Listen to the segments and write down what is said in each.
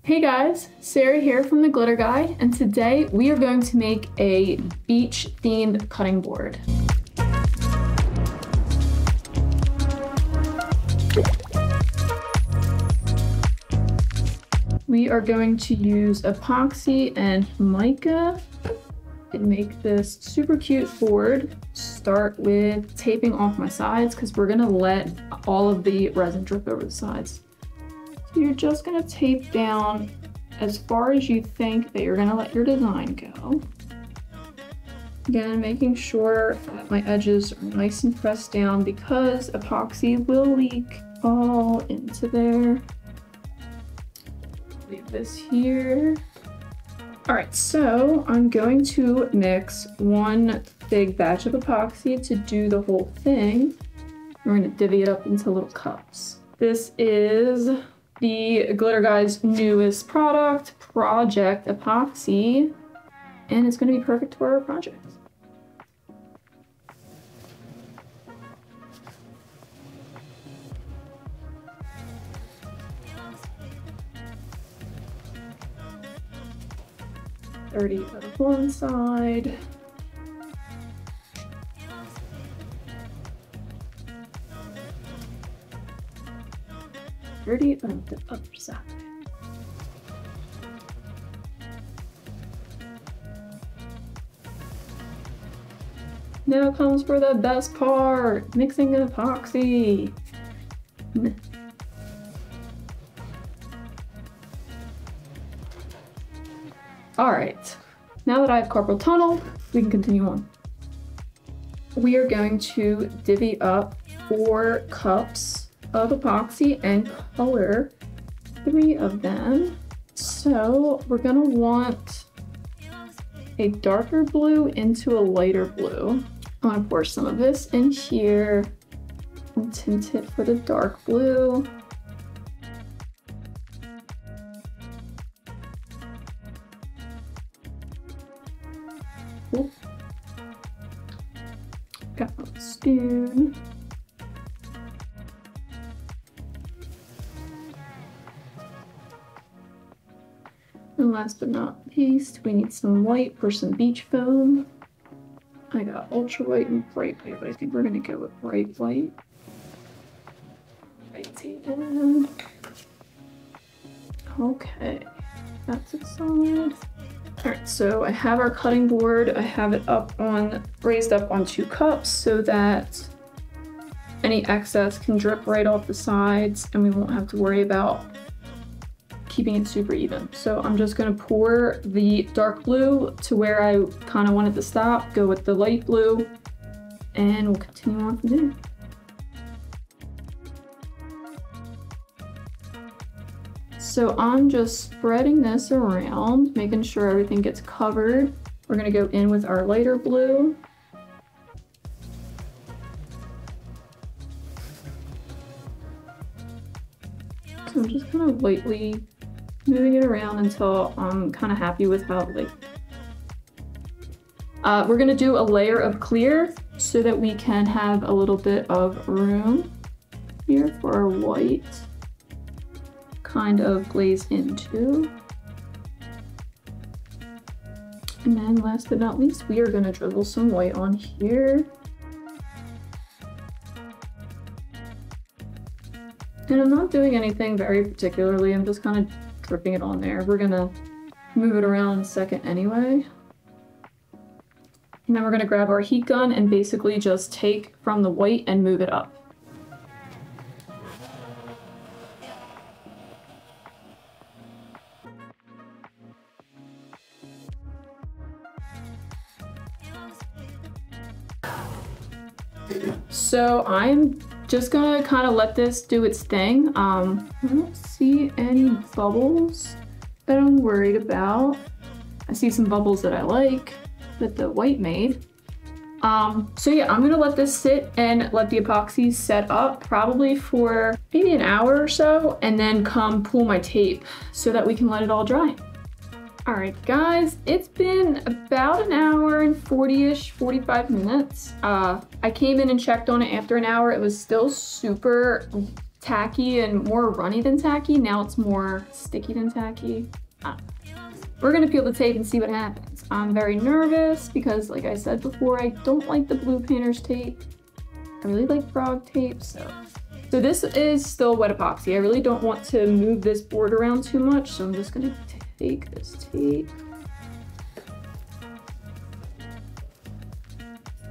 Hey guys, Sarah here from the Glitter Guy, and today we are going to make a beach themed cutting board. We are going to use epoxy and mica and make this super cute board. Start with taping off my sides because we're gonna let all of the resin drip over the sides. So you're just gonna tape down as far as you think that you're gonna let your design go. Again, making sure that my edges are nice and pressed down because epoxy will leak all into there. Leave this here. All right, so I'm going to mix one big batch of epoxy to do the whole thing. We're gonna divvy it up into little cups. This is the Glitter Guy's newest product, Project Epoxy, and it's going to be perfect for our project. $30 on one side. $30 on the other side. Now comes for the best part, mixing the epoxy. All right, now that I have carpal tunnel, we can continue on. We are going to divvy up 4 cups of epoxy and color 3 of them. So we're gonna want a darker blue into a lighter blue. I wanna pour some of this in here and tint it for the dark blue. Cool. Got my spoon. And last but not least, we need some white for some beach foam. I got ultra white and bright white, but I think we're gonna go with bright white. And okay, that's it solid. All right, so I have our cutting board. I have it raised up on 2 cups so that any excess can drip right off the sides and we won't have to worry about keeping it super even. So I'm just gonna pour the dark blue to where I kind of wanted to stop, go with the light blue, and we'll continue on from there. So I'm just spreading this around, making sure everything gets covered. We're gonna go in with our lighter blue. So I'm just kind of lightly moving it around until I'm kind of happy with how it we're gonna do a layer of clear so that we can have a little bit of room here for our white kind of glaze into. And then last but not least, we are gonna drizzle some white on here. And I'm not doing anything very particularly, I'm just kind of dripping it on there. We're gonna move it around in a second anyway. And then we're gonna grab our heat gun and basically just take from the white and move it up. So I'm just gonna kind of let this do its thing. I don't see any bubbles that I'm worried about. I see some bubbles that I like that the white made. So yeah, I'm gonna let this sit and let the epoxy set up probably for maybe an hour or so, and then come pull my tape so that we can let it all dry. All right, guys, it's been about an hour and 40-ish, 45 minutes. I came in and checked on it after an hour. It was still super tacky and more runny than tacky. Now it's more sticky than tacky. We're gonna peel the tape and see what happens. I'm very nervous because, like I said before, I don't like the blue painter's tape. I really like frog tape, so this is still wet epoxy. I really don't want to move this board around too much, so I'm just gonna take this tape.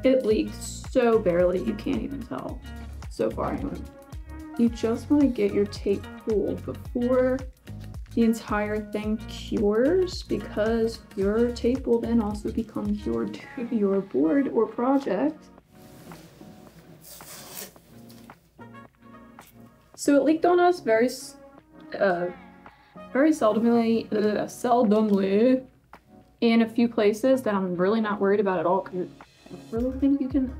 It leaks so barely, you can't even tell. So far, anyway. You just want to get your tape cooled before the entire thing cures, because your tape will then also become cured to your board or project. So it leaked on us very seldomly in a few places that I'm really not worried about at all, because I really think you can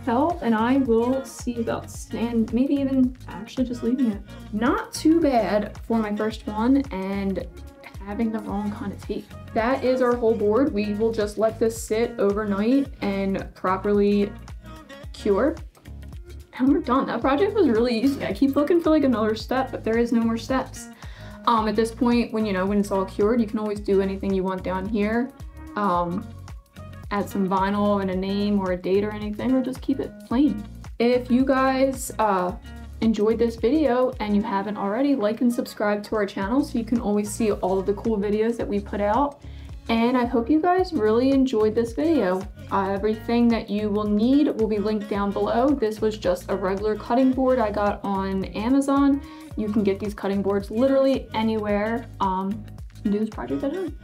help, and I will see about maybe even actually just leaving it. Not too bad for my first one and having the wrong kind of tape. That is our whole board. We will just let this sit overnight and properly cure. And we're done. That project was really easy. I keep looking for like another step, but there is no more steps. At this point, when it's all cured, you can always do anything you want down here. Add some vinyl and a name or a date or anything, or just keep it plain. If you guys enjoyed this video and you haven't already, like and subscribe to our channel so you can always see all of the cool videos that we put out. And I hope you guys really enjoyed this video. Everything that you will need will be linked down below. This was just a regular cutting board I got on Amazon. You can get these cutting boards literally anywhere and do this project at home.